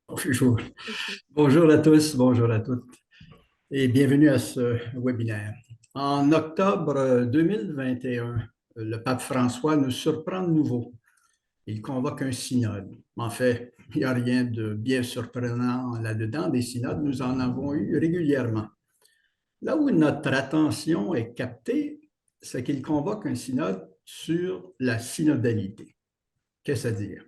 Bonjour. Bonjour à tous, bonjour à toutes et bienvenue à ce webinaire. En octobre 2021, le pape François nous surprend de nouveau. Il convoque un synode. En fait, il n'y a rien de bien surprenant là-dedans. Des synodes, nous en avons eu régulièrement. Là où notre attention est captée, c'est qu'il convoque un synode sur la synodalité. Qu'est-ce à dire?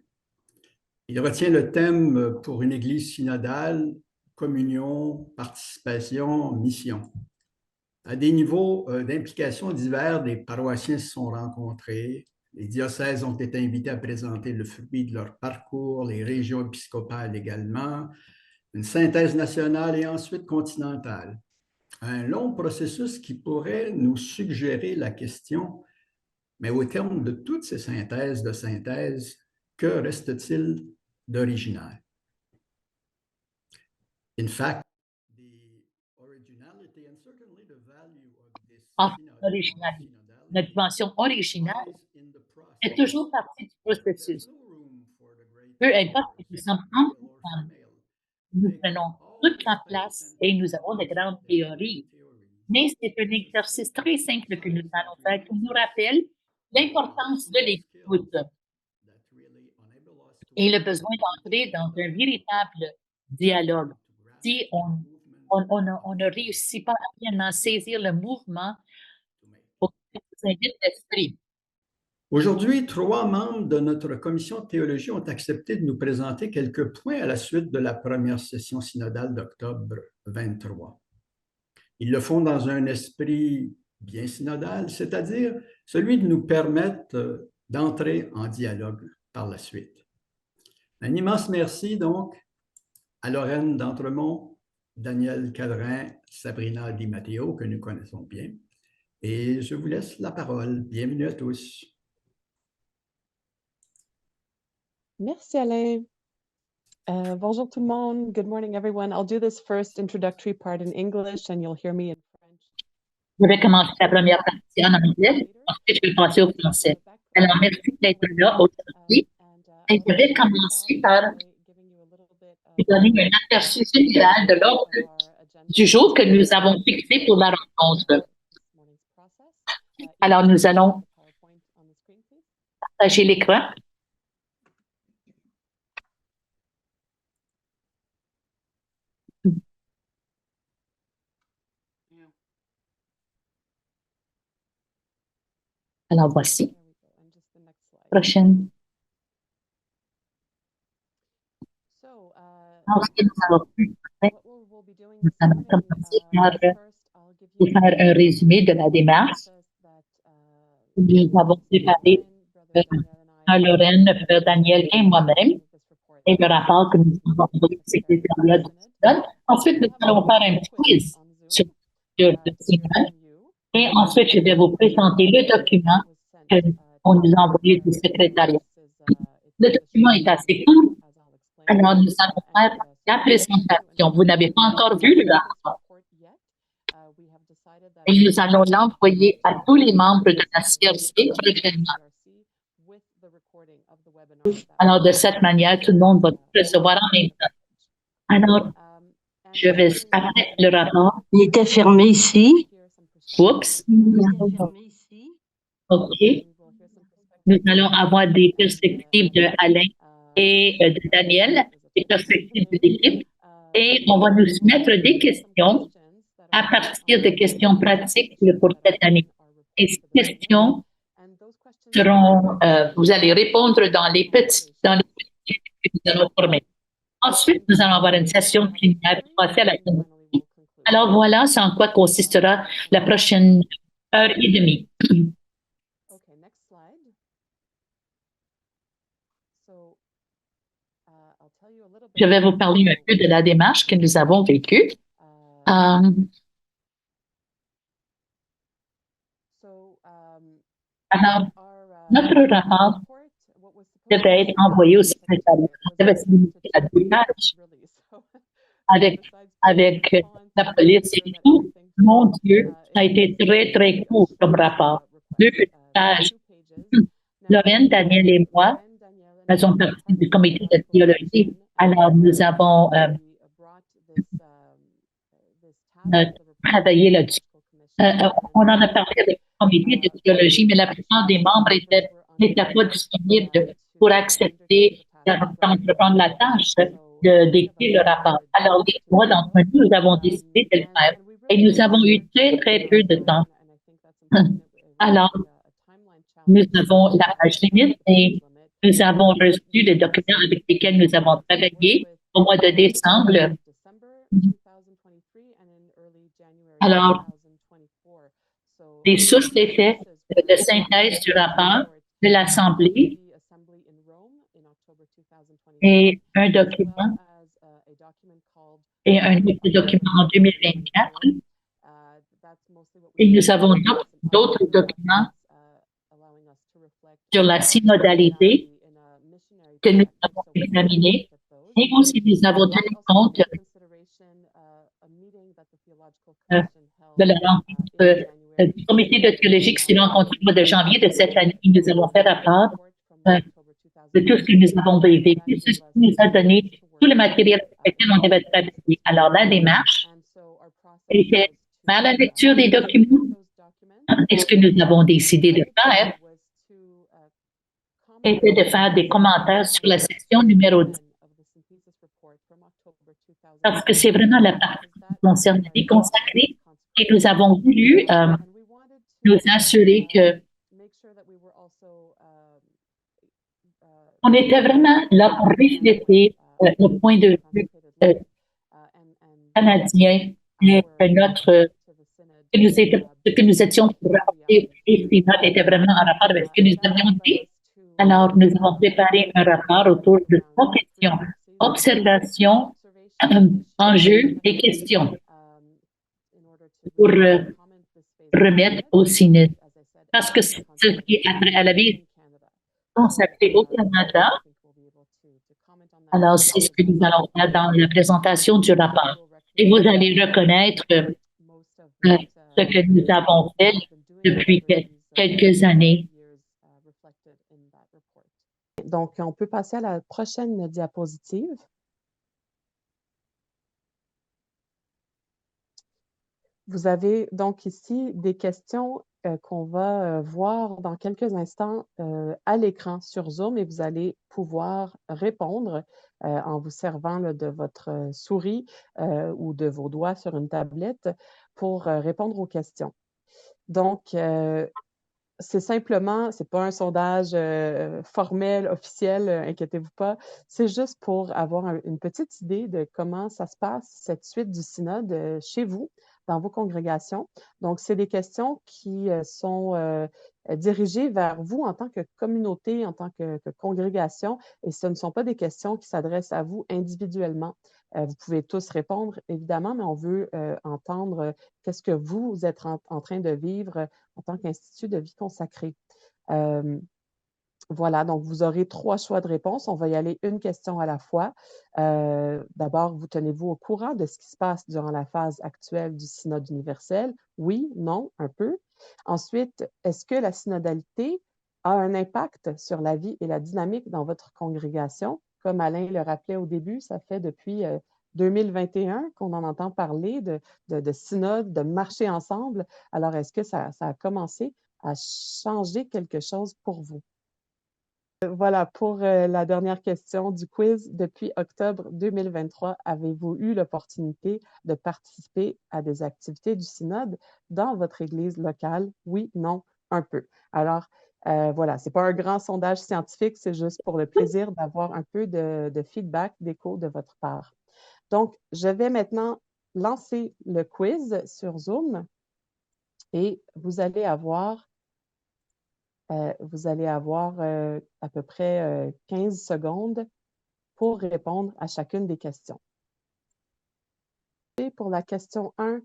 Il retient le thème pour une église synodale, communion, participation, mission. À des niveaux d'implication divers, des paroissiens se sont rencontrés, les diocèses ont été invités à présenter le fruit de leur parcours, les régions épiscopales également, une synthèse nationale et ensuite continentale. Un long processus qui pourrait nous suggérer la question, mais au terme de toutes ces synthèses de synthèse, que reste-t-il d'original? In fact, the originality and certainly the value of this En synod original. or synodality Notre dimension originale lies in the est process. toujours partie du There's processus. no room for the great Peu importe si nous theories, sommes hommes male ou or femmes, female. nous They could prenons all toute la space place and et nous avons de acknowledge grandes their great théories. theories. Mais c'est un This is exercice très simple que nous science that allons faire qui really nous asks rappelle the l'importance de listening skills l'écoute that really enable us to et le engage besoin with d'entrer each dans un other véritable dialogue. and to grasp Si the movement on of ne change réussit pas à pleinement saisir le mouvement, to make. pour que nous invite l'esprit. Aujourd'hui, 3 membres de notre commission de théologie ont accepté de nous présenter quelques points à la suite de la première session synodale d'octobre 23. Ils le font dans un esprit bien synodal, c'est-à-dire celui de nous permettre d'entrer en dialogue par la suite. Un immense merci donc à Lorraine d'Entremont, Daniel Cadrin, Sabrina Di Matteo, que nous connaissons bien. Et je vous laisse la parole. Bienvenue à tous. Merci Alain. Bonjour tout le monde. Good morning everyone. I'll do this first introductory part in English and you'll hear me in French. Je vais commencer la première partie en anglais, ensuite je vais passer au français. Alors, merci d'être là aujourd'hui. Et je vais commencer par vous donner un aperçu général de l'ordre du jour que nous avons fixé pour la rencontre. Alors, nous allons partager l'écran. Alors, voici. Prochaine. Ensuite, nous allons commencer par vous faire un résumé de la démarche. Nous avons préparé Lorraine, Frère Daniel et moi-même et le rapport que nous avons envoyé au secrétariat du synode. Ensuite, nous allons faire un petit quiz sur le synode. Et ensuite, je vais vous présenter le document qu'on nous a envoyé du secrétariat. Le document est assez court. Alors, nous allons faire la présentation. Vous n'avez pas encore vu le rapport. Et nous allons l'envoyer à tous les membres de la CRC prochainement. Alors, de cette manière, tout le monde va recevoir en même temps. Alors, je vais, après le rapport. Il était fermé ici. Oups. OK. Nous allons avoir des perspectives de Alain et de Daniel, des perspectives de l'équipe, et on va nous mettre des questions à partir de questions pratiques pour cette année. Et ces questions seront, vous allez répondre dans les petits que nous allons former. Ensuite, nous allons avoir une session plénière pour passer à la communauté. Alors voilà, c'est en quoi consistera la prochaine heure et demie. Je vais vous parler un peu de la démarche que nous avons vécue. Alors, notre rapport devait être envoyé au secrétariat. Ça devait se limiter à 2 pages avec la police et tout. Mon Dieu, ça a été très, très court comme rapport. 2 petites pages. Lorraine, Daniel et moi faisons partie du comité de théologie Alors, nous avons travaillé là-dessus. On en a parlé avec le comité de théologie, mais la plupart des membres n'étaient pas disponibles pour accepter d'entreprendre la tâche d'écrire le rapport. Alors, les trois d'entre nous, nous avons décidé de le faire. Et nous avons eu très, très peu de temps. Alors, nous avons la page limite et nous avons reçu les documents avec lesquels nous avons travaillé au mois de décembre. Alors, les sources d'effets de synthèse du rapport de l'Assemblée et un document et un autre document en 2024. Et nous avons d'autres documents sur la synodalité que nous avons examinés. Et aussi, nous avons tenu compte de la rencontre du comité de théologie qui s'est rencontré au mois de janvier de cette année. Nous avons fait rapport de tout ce que nous avons vécu, ce qui nous a donné tout le matériel sur lequel on devait travailler. Alors, la démarche était faire la lecture des documents. Et ce que nous avons décidé de faire était de faire des commentaires sur la section numéro 10. Parce que c'est vraiment la partie qui concerne les consacrés. Et nous avons voulu nous assurer que on était vraiment là pour refléter le point de vue canadien et ce que nous étions pour rapporter et ces notes étaient vraiment en rapport avec ce que nous avions dit. Alors, nous avons préparé un rapport autour de trois questions: observation, enjeux et questions pour remettre au synode. Parce que ce qui est après à la vie consacrée au Canada, alors c'est ce que nous allons faire dans la présentation du rapport. Et vous allez reconnaître ce que nous avons fait depuis quelques années. Donc, on peut passer à la prochaine diapositive. Vous avez donc ici des questions qu'on va voir dans quelques instants à l'écran sur Zoom et vous allez pouvoir répondre en vous servant de votre souris ou de vos doigts sur une tablette pour répondre aux questions. Donc, c'est simplement, c'est pas un sondage formel, officiel, inquiétez-vous pas. C'est juste pour avoir une petite idée de comment ça se passe, cette suite du synode chez vous, dans vos congrégations. Donc, c'est des questions qui sont dirigées vers vous en tant que communauté, en tant que congrégation, et ce ne sont pas des questions qui s'adressent à vous individuellement. Vous pouvez tous répondre, évidemment, mais on veut entendre qu'est-ce que vous êtes en train de vivre en tant qu'Institut de vie consacrée. Voilà, donc vous aurez 3 choix de réponse. On va y aller une question à la fois. D'abord, vous tenez-vous au courant de ce qui se passe durant la phase actuelle du synode universel? Oui, non, un peu. Ensuite, est-ce que la synodalité a un impact sur la vie et la dynamique dans votre congrégation? Comme Alain le rappelait au début, ça fait depuis 2021 qu'on en entend parler de synode, de marcher ensemble. Alors, est-ce que ça a commencé à changer quelque chose pour vous? Voilà, pour la dernière question du quiz. Depuis octobre 2023, avez-vous eu l'opportunité de participer à des activités du synode dans votre église locale? Oui, non, un peu. Alors, voilà, ce n'est pas un grand sondage scientifique, c'est juste pour le plaisir d'avoir un peu de feedback, d'écho de votre part. Donc, je vais maintenant lancer le quiz sur Zoom et vous allez avoir à peu près 15 secondes pour répondre à chacune des questions. Et pour la question 1,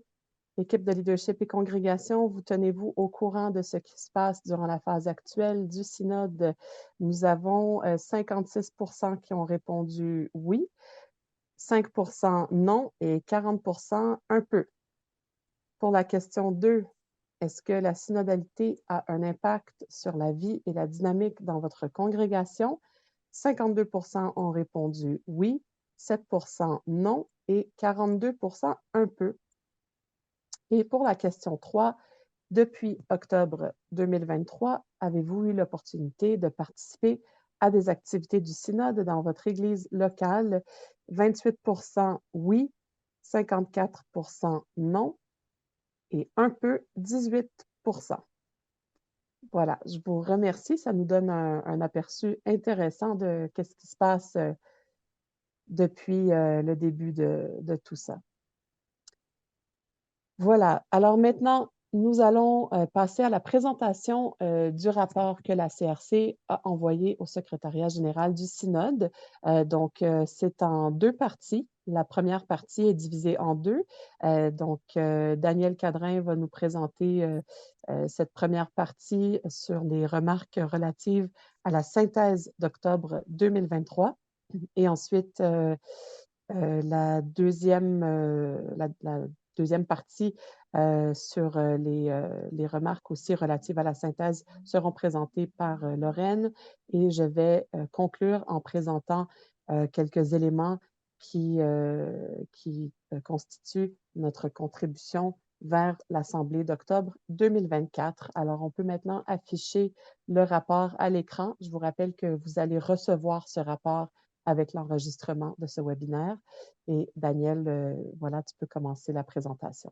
équipe de leadership et congrégation, vous tenez-vous au courant de ce qui se passe durant la phase actuelle du synode? Nous avons 56% qui ont répondu oui, 5% non et 40% un peu. Pour la question 2, est-ce que la synodalité a un impact sur la vie et la dynamique dans votre congrégation? 52% ont répondu oui, 7 non et 42 un peu. Et pour la question 3, depuis octobre 2023, avez-vous eu l'opportunité de participer à des activités du synode dans votre église locale? 28 oui, 54 non et un peu 18 Voilà, je vous remercie. Ça nous donne un aperçu intéressant de ce qui se passe depuis le début de tout ça. Voilà. Alors maintenant, nous allons passer à la présentation du rapport que la CRC a envoyé au secrétariat général du synode. C'est en deux parties. La première partie est divisée en deux. Daniel Cadrin va nous présenter cette première partie sur les remarques relatives à la synthèse d'octobre 2023. Et ensuite, la deuxième partie sur les remarques aussi relatives à la synthèse seront présentées par Lorraine et je vais conclure en présentant quelques éléments qui constituent notre contribution vers l'Assemblée d'octobre 2024. Alors, on peut maintenant afficher le rapport à l'écran. Je vous rappelle que vous allez recevoir ce rapport avec l'enregistrement de ce webinaire. Et Daniel, voilà, tu peux commencer la présentation.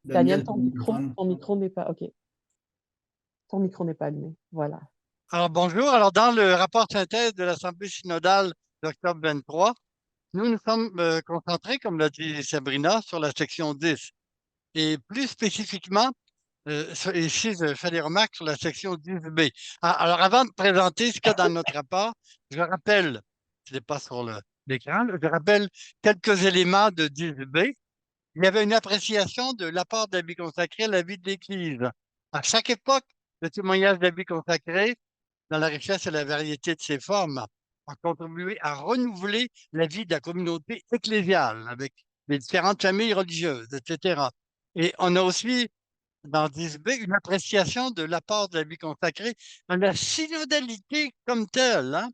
Daniel, ton micro n'est pas... OK. Ton micro n'est pas allumé. Voilà. Alors, bonjour. Alors, dans le rapport synthèse de l'Assemblée synodale d'octobre 23, nous nous sommes concentrés, comme l'a dit Sabrina, sur la section 10. Et plus spécifiquement, ici, je fais des remarques sur la section 10B. Alors, avant de présenter ce qu'il y a dans notre rapport, je rappelle, ce n'est pas sur l'écran, je rappelle quelques éléments de 10B. Il y avait une appréciation de l'apport de la vie consacrée à la vie de l'Église. À chaque époque, le témoignage de la vie consacrée, dans la richesse et la variété de ses formes, a contribué à renouveler la vie de la communauté ecclésiale avec les différentes familles religieuses, etc. Et on a aussi, dans 10b, une appréciation de l'apport de la vie consacrée dans la synodalité comme telle, hein?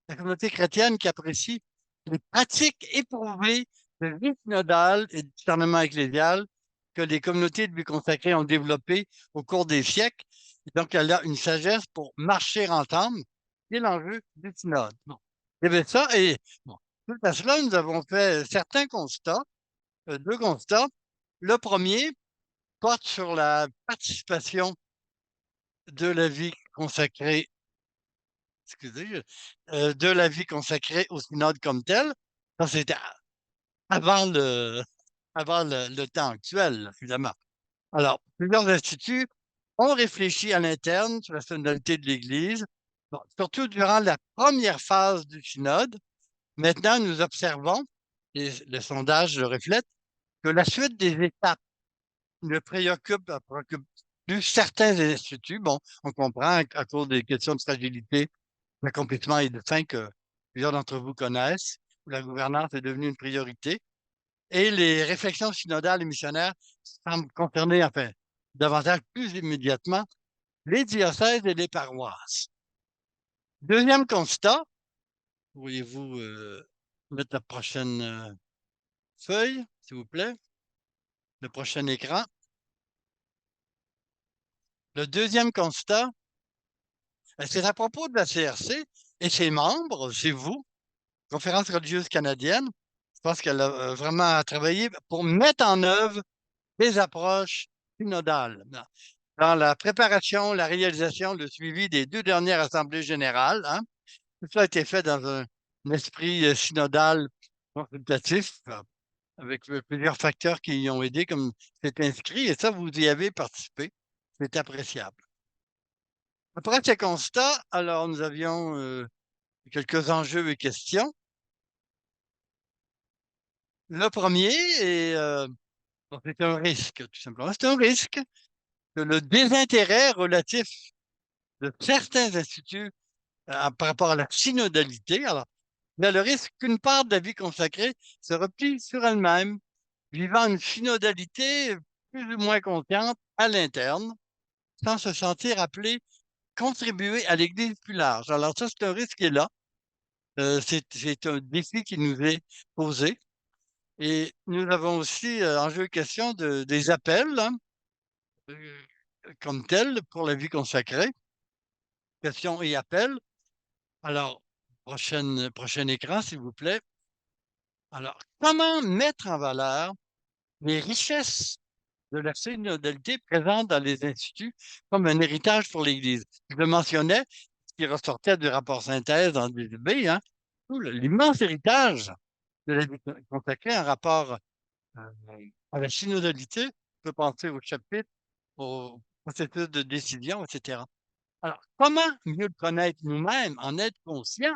La communauté chrétienne qui apprécie les pratiques éprouvées de vie synodale et de discernement ecclésial que les communautés de vie consacrée ont développées au cours des siècles. Et donc, elle a une sagesse pour marcher ensemble, c'est l'enjeu du synode. Bon. Il y avait ça, et bon, tout à cela, nous avons fait certains constats, deux constats. Le premier porte sur la participation de la vie consacrée, de la vie consacrée au synode comme tel. Ça, c'était avant le temps actuel, évidemment. Alors, plusieurs instituts ont réfléchi à l'interne sur la synodalité de l'Église, bon, surtout durant la première phase du synode. Maintenant, nous observons, et le sondage le reflète, que la suite des étapes ne préoccupe plus certains instituts. Bon, on comprend à cause des questions de fragilité, d'accomplissement et de fin que plusieurs d'entre vous connaissent, où la gouvernance est devenue une priorité. Et les réflexions synodales et missionnaires semblent concerner, enfin, davantage, plus immédiatement, les diocèses et les paroisses. Deuxième constat, pourriez-vous mettre la prochaine feuille, s'il vous plaît, le prochain écran. Le deuxième constat, c'est à propos de la CRC et ses membres, c'est vous, Conférence religieuse canadienne. Je pense qu'elle a vraiment travaillé pour mettre en œuvre des approches synodales dans la préparation, la réalisation, le suivi des deux dernières assemblées générales. Hein. Tout ça a été fait dans un esprit synodal consultatif, avec plusieurs facteurs qui y ont aidé, comme c'est inscrit, et ça, vous y avez participé. C'est appréciable. Après ces constats, alors nous avions quelques enjeux et questions. Le premier c'est un risque, tout simplement. C'est un risque que le désintérêt relatif de certains instituts par rapport à la synodalité, alors, il y a le risque qu'une part de la vie consacrée se replie sur elle-même, vivant une synodalité plus ou moins conscientes à l'interne, sans se sentir appelées contribuer à l'Église plus large. Alors ça, c'est un risque qui est là. C'est un défi qui nous est posé. Et nous avons aussi en jeu question des appels hein, comme tels pour la vie consacrée. Questions et appels. Alors, prochain écran, s'il vous plaît. Alors, comment mettre en valeur les richesses de la synodalité présente dans les instituts comme un héritage pour l'Église? Je le mentionnais, ce qui ressortait du rapport synthèse en début, hein, l'immense héritage de la vie consacrée en rapport à la synodalité. On peut penser au chapitre, au processus de décision, etc. Alors, comment mieux le connaître nous-mêmes, en être conscient,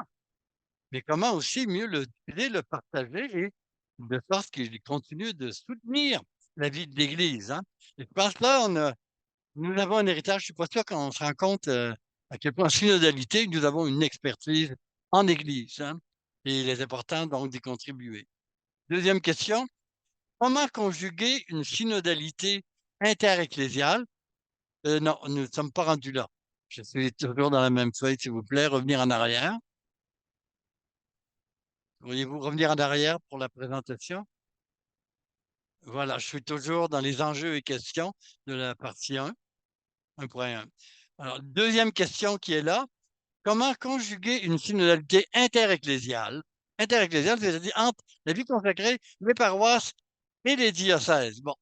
mais comment aussi mieux le diffuser, le partager et de sorte qu'il continue de soutenir la vie de l'Église. Hein? Et je pense que là, nous avons un héritage, je ne suis pas sûr qu'on se rend compte à quel point en synodalité, nous avons une expertise en Église. Hein? Et il est important donc d'y contribuer. Deuxième question, comment conjuguer une synodalité interecclésiale? Non, nous ne sommes pas rendus là. Je suis toujours dans la même feuille, s'il vous plaît. Revenir en arrière. Pourriez-vous revenir en arrière pour la présentation? Voilà, je suis toujours dans les enjeux et questions de la partie 1, 1.1. Alors, deuxième question qui est là. Comment conjuguer une synodalité interecclésiale? Interecclésiale, c'est-à-dire entre la vie consacrée, les paroisses et les diocèses. Bon,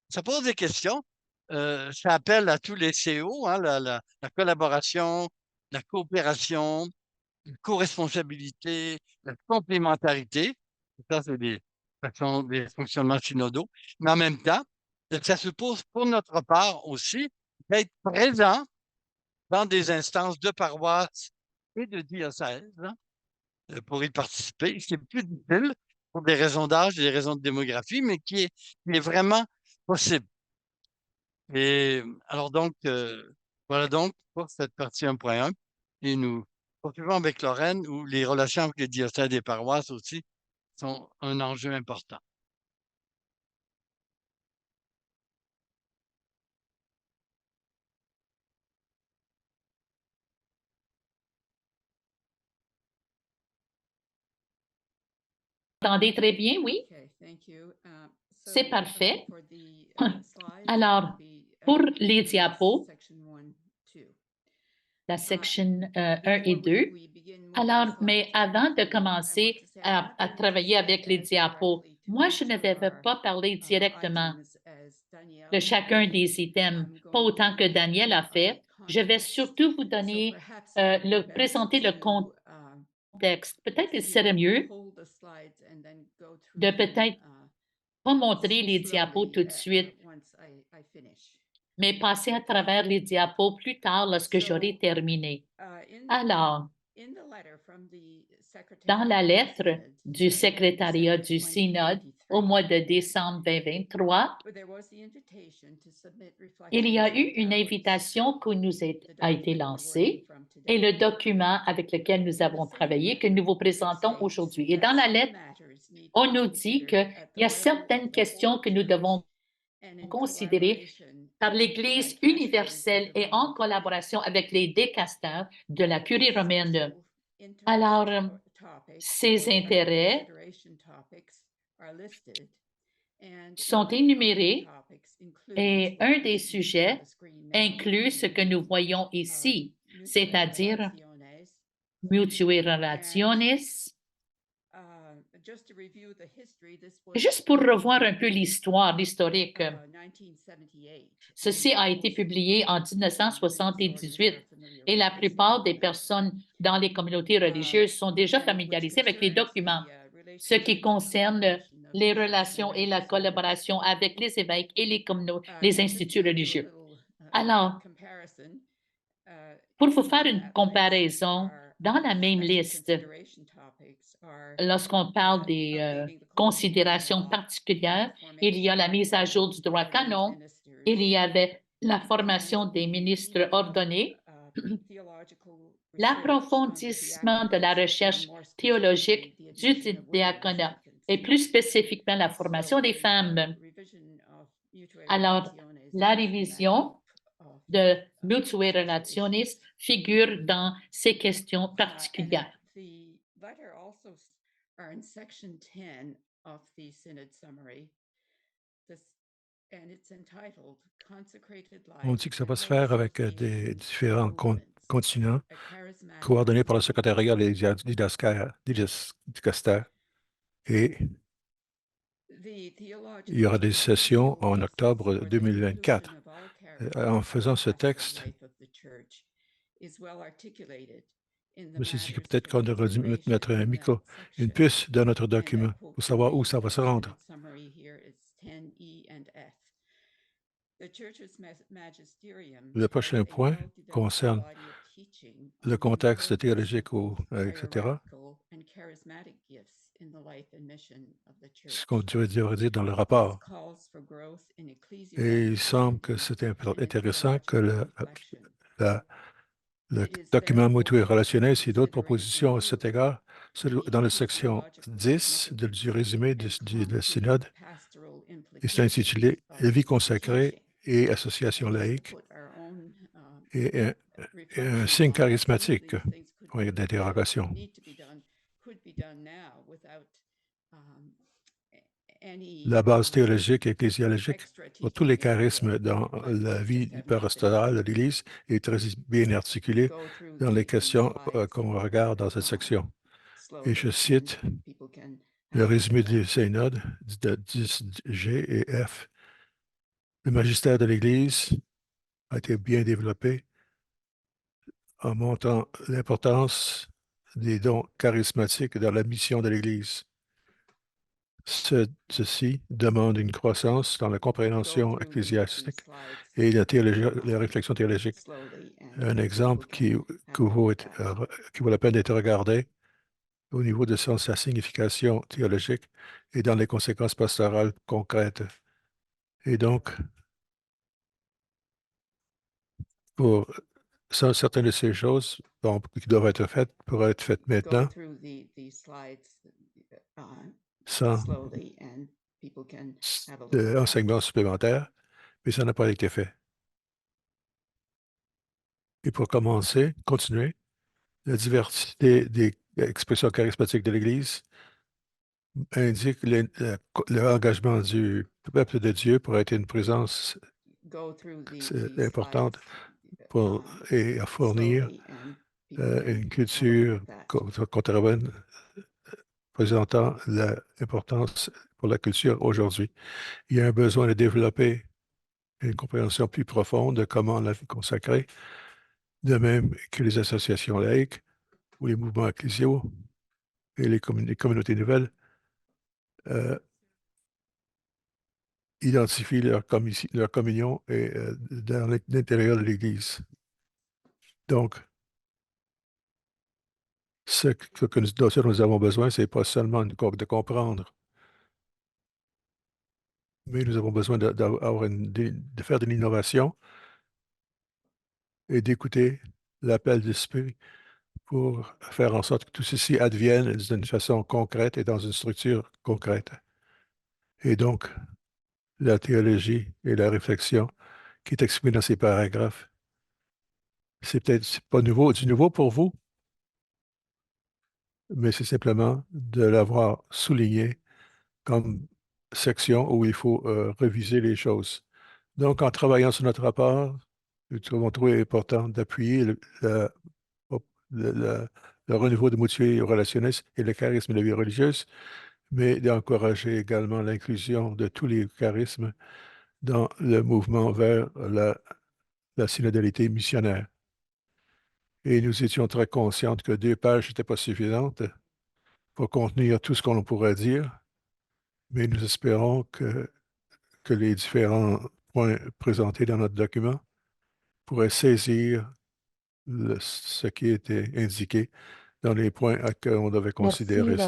ça pose des questions. Ça appelle à tous les CO, hein, la collaboration, la coopération, la co-responsabilité, la complémentarité. Ça, c'est des fonctionnements synodaux. Mais en même temps, ça suppose pour notre part aussi d'être présent dans des instances de paroisse et de diocèse hein, pour y participer. C'est plus difficile pour des raisons d'âge et des raisons de démographie, mais qui est vraiment possible. Et alors donc, voilà donc pour cette partie 1.1. Et nous poursuivons avec Lorraine, où les relations avec les diocèses et les paroisses aussi sont un enjeu important. Entendez très bien, oui? C'est parfait. Alors, pour les diapos, la section 1 et 2. Alors, mais avant de commencer à travailler avec les diapos, moi, je ne vais pas parler directement de chacun des items, pas autant que Daniel a fait. Je vais surtout vous donner, présenter le contexte. Peut-être qu'il serait mieux de peut-être pas montrer les diapos tout de suite, mais passer à travers les diapos plus tard lorsque j'aurai terminé. Alors, dans la lettre du secrétariat du synode au mois de décembre 2023, il y a eu une invitation qui nous a été lancée et le document avec lequel nous avons travaillé que nous vous présentons aujourd'hui. Et dans la lettre, on nous dit qu'il y a certaines questions que nous devons considérer par l'Église universelle et en collaboration avec les décasteurs de la Curie romaine. Alors, ces intérêts sont énumérés et un des sujets inclut ce que nous voyons ici, c'est-à-dire Mutui Relationis. Juste pour revoir un peu l'historique, ceci a été publié en 1978 et la plupart des personnes dans les communautés religieuses sont déjà familiarisées avec les documents, ce qui concerne les relations et la collaboration avec les évêques et les instituts religieux. Alors, pour vous faire une comparaison, dans la même liste, lorsqu'on parle des considérations particulières, il y a la mise à jour du droit canon, il y avait la formation des ministres ordonnés, l'approfondissement de la recherche théologique du diaconat et plus spécifiquement la formation des femmes. Alors, la révision de Mutuae Relationis figure dans ces questions particulières. On dit que ça va se faire avec des différents continents coordonnés par le secrétariat des didascales et il y aura des sessions en octobre 2024. En faisant ce texte, je me suis dit que peut-être qu'on aurait dû mettre une puce dans notre document pour savoir où ça va se rendre. Le prochain point concerne le contexte théologique, etc. Ce qu'on devrait dire dans le rapport. Et il semble que c'est intéressant que le document Mutuae Relationis et d'autres propositions à cet égard, dans la section 10 du résumé du synode, et c'est intitulé « La vie consacrée et association laïque » et un signe charismatique, point d'interrogation. La base théologique et ecclésiologique pour tous les charismes dans la vie pastorale de l'Église est très bien articulée dans les questions qu'on regarde dans cette section. Et je cite le résumé du synode de 10G et F. Le magistère de l'Église a été bien développé en montrant l'importance des dons charismatiques dans la mission de l'Église. Ceci demande une croissance dans la compréhension ecclésiastique et la réflexion théologique. Un exemple qui vaut la peine d'être regardé au niveau de sa signification théologique et dans les conséquences pastorales concrètes. Et donc, pour certaines de ces choses qui doivent être faites pourraient être faites maintenant sans enseignement supplémentaire, mais ça n'a pas été fait. Et pour continuer, la diversité des expressions charismatiques de l'Église indique l'engagement du peuple de Dieu pour être une présence importante et à fournir une culture contemporaine présentant l'importance pour la culture aujourd'hui. Il y a un besoin de développer une compréhension plus profonde de comment la vie consacrée, de même que les associations laïques ou les mouvements ecclésiaux et les communautés nouvelles, identifient leur communion dans l'intérieur de l'Église. Donc, ce dont nous avons besoin, ce n'est pas seulement de comprendre, mais nous avons besoin de faire de l'innovation et d'écouter l'appel de l'Esprit pour faire en sorte que tout ceci advienne d'une façon concrète et dans une structure concrète. Et donc, la théologie et la réflexion qui est exprimée dans ces paragraphes, c'est peut-être pas du nouveau pour vous, mais c'est simplement de l'avoir souligné comme section où il faut réviser les choses. Donc, en travaillant sur notre rapport, nous avons trouvé important d'appuyer le renouveau de Mutuae Relationis et le charisme de la vie religieuse, mais d'encourager également l'inclusion de tous les charismes dans le mouvement vers la synodalité missionnaire. Et nous étions très conscients que 2 pages n'étaient pas suffisantes pour contenir tout ce qu'on pourrait dire, mais nous espérons que les différents points présentés dans notre document pourraient saisir ce qui était indiqué dans les points qu'on devait considérer que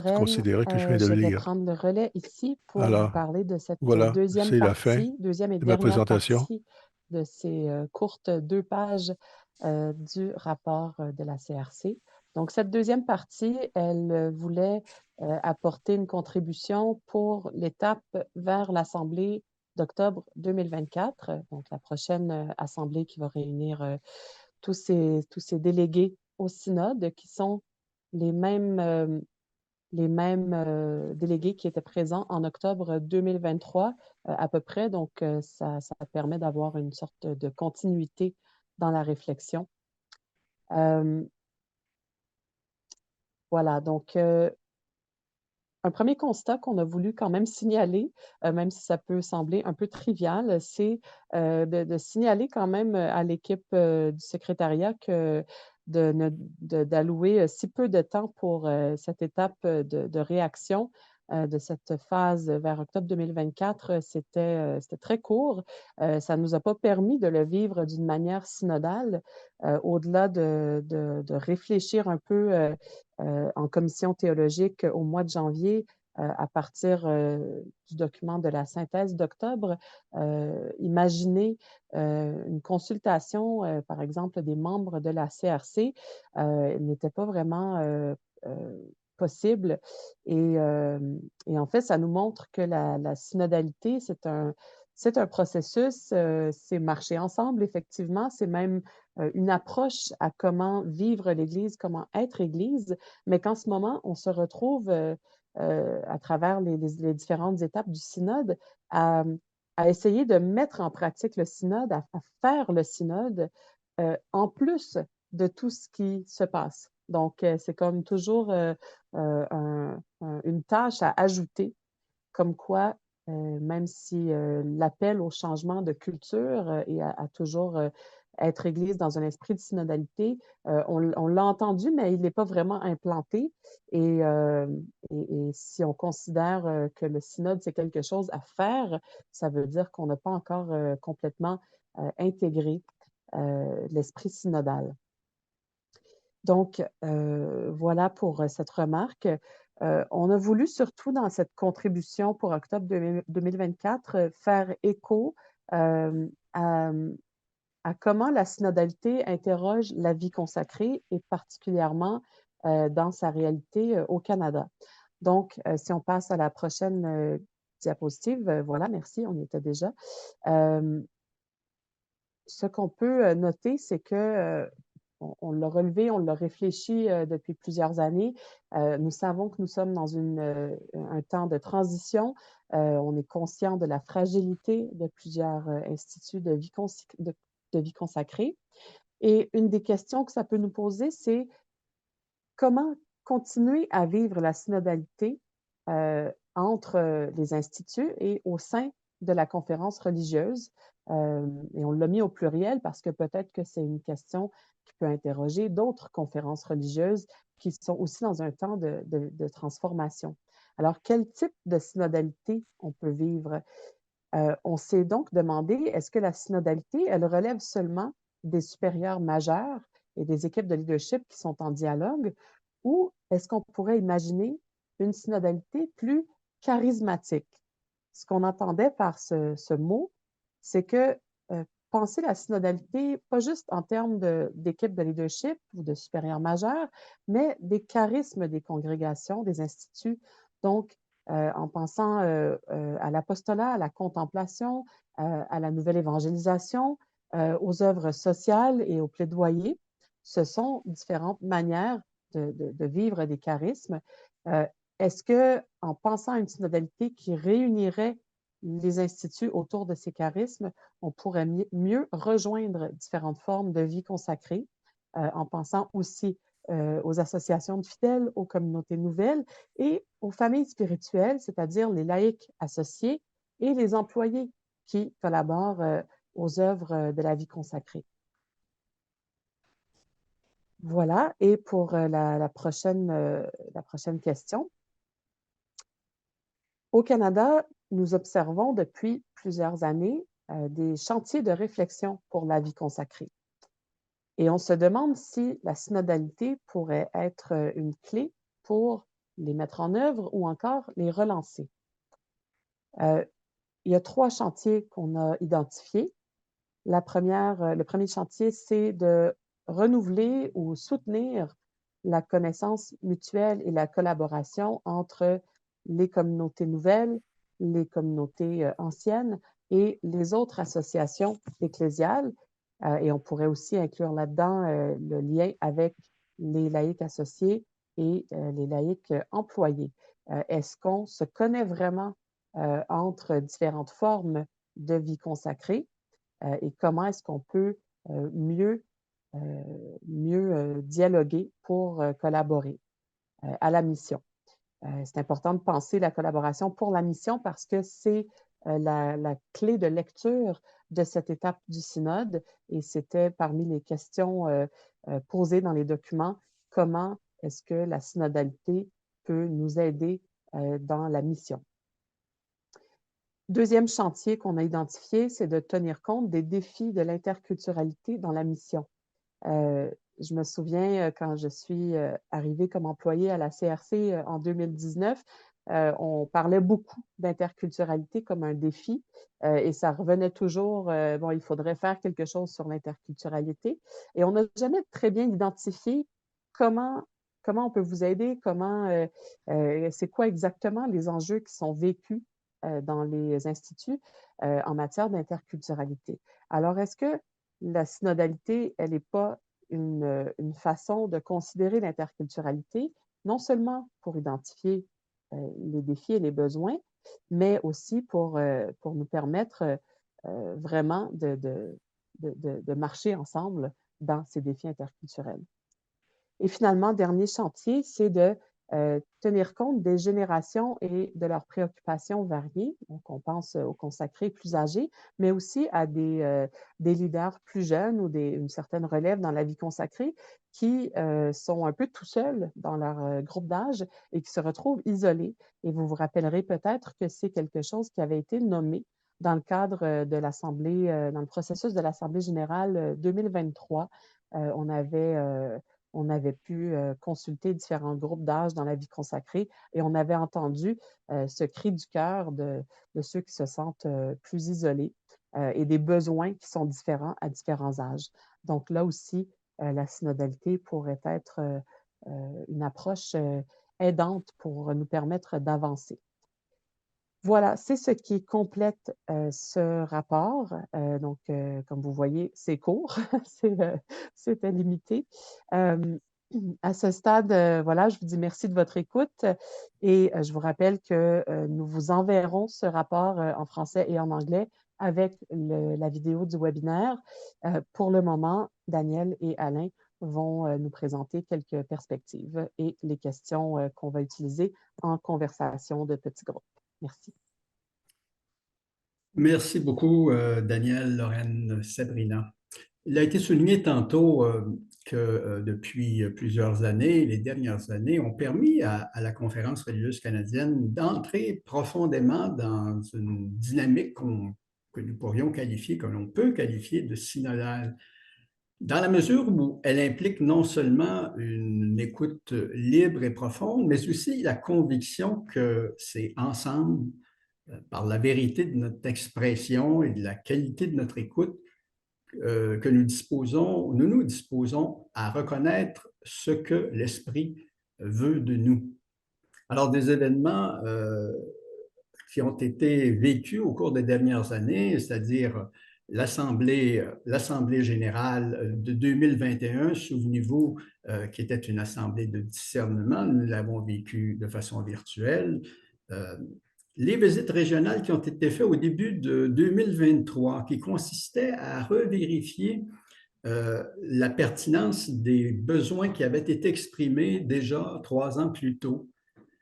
je viens de Je vais lire. prendre le relais ici pour Alors, vous parler de cette voilà, deuxième c'est la fin partie, deuxième et de ma dernière présentation. partie de ces courtes 2 pages du rapport de la CRC. Donc, cette deuxième partie, elle voulait apporter une contribution pour l'étape vers l'Assemblée d'octobre 2024, donc la prochaine assemblée qui va réunir tous ces délégués au synode qui sont les mêmes délégués qui étaient présents en octobre 2023 à peu près. Donc, ça permet d'avoir une sorte de continuité dans la réflexion. Voilà, donc un premier constat qu'on a voulu quand même signaler, même si ça peut sembler un peu trivial, c'est de signaler quand même à l'équipe du secrétariat que d'allouer si peu de temps pour cette étape de réaction de cette phase vers octobre 2024, c'était très court. Ça ne nous a pas permis de le vivre d'une manière synodale, au-delà de réfléchir un peu en commission théologique au mois de janvier à partir du document de la synthèse d'octobre. Imaginez une consultation, par exemple, des membres de la CRC n'était pas vraiment possible. Et en fait, ça nous montre que la synodalité, c'est un processus, c'est marcher ensemble, effectivement, c'est même une approche à comment vivre l'Église, comment être Église, mais qu'en ce moment, on se retrouve à travers les différentes étapes du synode à essayer de mettre en pratique le synode, à faire le synode, en plus de tout ce qui se passe. Donc, c'est comme toujours une tâche à ajouter, comme quoi, même si l'appel au changement de culture et à toujours être Église dans un esprit de synodalité, on l'a entendu, mais il n'est pas vraiment implanté. Et si on considère que le synode, c'est quelque chose à faire, ça veut dire qu'on n'a pas encore complètement intégré l'esprit synodal. Donc, voilà pour cette remarque. On a voulu surtout dans cette contribution pour octobre 2024 faire écho à comment la synodalité interroge la vie consacrée et particulièrement dans sa réalité au Canada. Donc, si on passe à la prochaine diapositive, voilà, merci, on y était déjà. Ce qu'on peut noter, c'est que on l'a relevé, on l'a réfléchi depuis plusieurs années. Nous savons que nous sommes dans un temps de transition. On est conscient de la fragilité de plusieurs instituts de vie consacrée. Et une des questions que ça peut nous poser, c'est comment continuer à vivre la synodalité entre les instituts et au sein de la conférence religieuse. Et on l'a mis au pluriel parce que peut-être que c'est une question qui peut interroger d'autres conférences religieuses qui sont aussi dans un temps de transformation. Alors, quel type de synodalité on peut vivre? On s'est donc demandé, est-ce que la synodalité, elle relève seulement des supérieurs majeurs et des équipes de leadership qui sont en dialogue, ou est-ce qu'on pourrait imaginer une synodalité plus charismatique? Ce qu'on entendait par ce mot, c'est que penser la synodalité, pas juste en termes d'équipes de leadership ou de supérieurs majeurs, mais des charismes des congrégations, des instituts. Donc, en pensant à l'apostolat, à la contemplation, à la nouvelle évangélisation, aux œuvres sociales et au plaidoyer. Ce sont différentes manières de vivre des charismes. Est-ce que, en pensant à une synodalité qui réunirait les instituts autour de ces charismes, on pourrait mieux rejoindre différentes formes de vie consacrée, en pensant aussi aux associations de fidèles, aux communautés nouvelles et aux familles spirituelles, c'est-à-dire les laïcs associés et les employés qui collaborent aux œuvres de la vie consacrée. Voilà, et pour la prochaine question. Au Canada, nous observons depuis plusieurs années des chantiers de réflexion pour la vie consacrée. Et on se demande si la synodalité pourrait être une clé pour les mettre en œuvre ou encore les relancer. Il y a 3 chantiers qu'on a identifiés. Le premier chantier, c'est de renouveler ou soutenir la connaissance mutuelle et la collaboration entre les communautés nouvelles, les communautés anciennes et les autres associations ecclésiales, et on pourrait aussi inclure là-dedans le lien avec les laïcs associés et les laïcs employés. Est-ce qu'on se connaît vraiment entre différentes formes de vie consacrée et comment est-ce qu'on peut mieux dialoguer pour collaborer à la mission? C'est important de penser la collaboration pour la mission parce que c'est la clé de lecture de cette étape du synode et c'était parmi les questions posées dans les documents, comment est-ce que la synodalité peut nous aider dans la mission. Deuxième chantier qu'on a identifié, c'est de tenir compte des défis de l'interculturalité dans la mission. Je me souviens quand je suis arrivée comme employée à la CRC en 2019, on parlait beaucoup d'interculturalité comme un défi et ça revenait toujours, bon, il faudrait faire quelque chose sur l'interculturalité et on n'a jamais très bien identifié comment on peut vous aider, c'est quoi exactement les enjeux qui sont vécus dans les instituts en matière d'interculturalité. Alors, est-ce que la synodalité, elle n'est pas une façon de considérer l'interculturalité, non seulement pour identifier les défis et les besoins, mais aussi pour nous permettre vraiment de marcher ensemble dans ces défis interculturels. Et finalement, dernier chantier, c'est de tenir compte des générations et de leurs préoccupations variées. Donc, on pense aux consacrés plus âgés, mais aussi à des leaders plus jeunes ou une certaine relève dans la vie consacrée qui sont un peu tout seuls dans leur groupe d'âge et qui se retrouvent isolés. Et vous vous rappellerez peut-être que c'est quelque chose qui avait été nommé dans le cadre de l'Assemblée, dans le processus de l'Assemblée générale 2023. On avait pu consulter différents groupes d'âge dans la vie consacrée et on avait entendu ce cri du cœur de ceux qui se sentent plus isolés et des besoins qui sont différents à différents âges. Donc là aussi, la synodalité pourrait être une approche aidante pour nous permettre d'avancer. Voilà, c'est ce qui complète ce rapport. Donc, comme vous voyez, c'est court, c'était limité. À ce stade, voilà, je vous dis merci de votre écoute et je vous rappelle que nous vous enverrons ce rapport en français et en anglais avec la vidéo du webinaire. Pour le moment, Daniel et Alain vont nous présenter quelques perspectives et les questions qu'on va utiliser en conversation de petits groupes. Merci. Merci beaucoup, Daniel, Lorraine, Sabrina. Il a été souligné tantôt que depuis plusieurs années, les dernières années, ont permis à la Conférence religieuse canadienne d'entrer profondément dans une dynamique que nous pourrions qualifier, que l'on peut qualifier de synodale, dans la mesure où elle implique non seulement une écoute libre et profonde, mais aussi la conviction que c'est ensemble, par la vérité de notre expression et de la qualité de notre écoute, que nous nous disposons à reconnaître ce que l'Esprit veut de nous. Alors, des événements qui ont été vécus au cours des dernières années, c'est-à-dire l'Assemblée générale de 2021, souvenez-vous, qui était une assemblée de discernement, nous l'avons vécu de façon virtuelle. Les visites régionales qui ont été faites au début de 2023, qui consistaient à revérifier la pertinence des besoins qui avaient été exprimés déjà 3 ans plus tôt.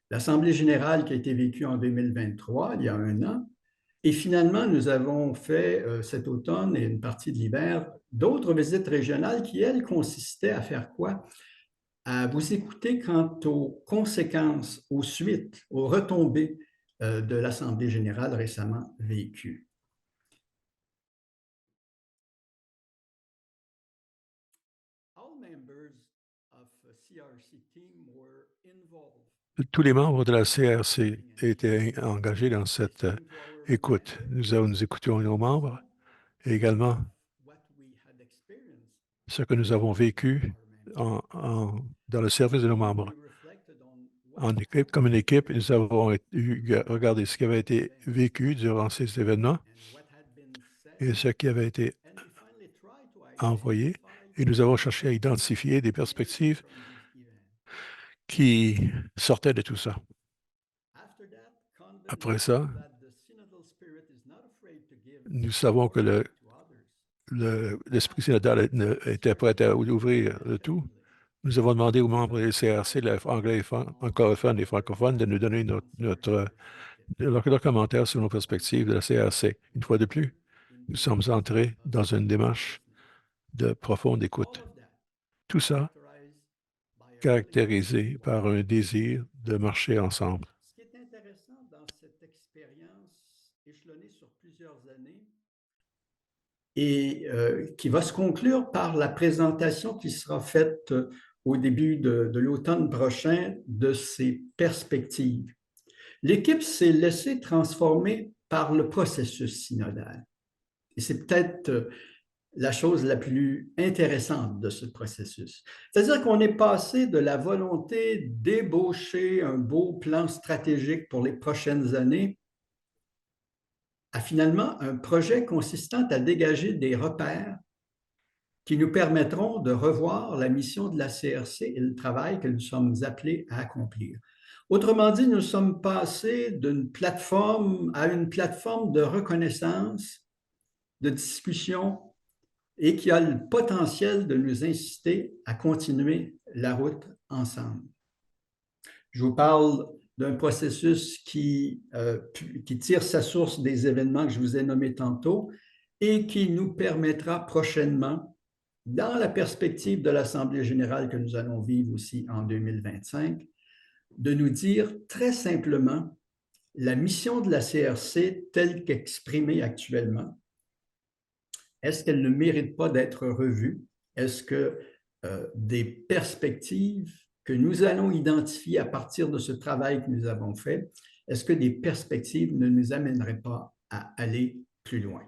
L'Assemblée générale qui a été vécue en 2023, il y a 1 an, et finalement, nous avons fait cet automne et une partie de l'hiver d'autres visites régionales qui, elles, consistaient à faire quoi? À vous écouter quant aux conséquences, aux suites, aux retombées de l'Assemblée générale récemment vécue. Tous les membres de la CRC étaient engagés dans cette écoute. Nous écoutions nos membres et également ce que nous avons vécu dans le service de nos membres. En équipe, comme une équipe, nous avons regardé ce qui avait été vécu durant ces événements et ce qui avait été envoyé, et nous avons cherché à identifier des perspectives qui sortaient de tout ça. Après ça, nous savons que l'esprit synodal était prêt à ouvrir le tout. Nous avons demandé aux membres des CRC, les anglophones et francophones, de nous donner leurs commentaires sur nos perspectives de la CRC. Une fois de plus, nous sommes entrés dans une démarche de profonde écoute. Tout ça caractérisé par un désir de marcher ensemble. Ce qui est intéressant dans cette expérience échelonnée sur plusieurs années et qui va se conclure par la présentation qui sera faite au début de l'automne prochain de ces perspectives. L'équipe s'est laissée transformer par le processus synodal. Et c'est peut-être la chose la plus intéressante de ce processus. C'est-à-dire qu'on est passé de la volonté d'ébaucher un beau plan stratégique pour les prochaines années à finalement un projet consistant à dégager des repères qui nous permettront de revoir la mission de la CRC et le travail que nous sommes appelés à accomplir. Autrement dit, nous sommes passés d'une plateforme à une plateforme de reconnaissance, de discussion et qui a le potentiel de nous inciter à continuer la route ensemble. Je vous parle d'un processus qui tire sa source des événements que je vous ai nommés tantôt et qui nous permettra prochainement, dans la perspective de l'Assemblée générale que nous allons vivre aussi en 2025, de nous dire très simplement la mission de la CRC telle qu'exprimée actuellement. Est-ce qu'elle ne mérite pas d'être revue? Est-ce que des perspectives que nous allons identifier à partir de ce travail que nous avons fait, est-ce que des perspectives ne nous amèneraient pas à aller plus loin?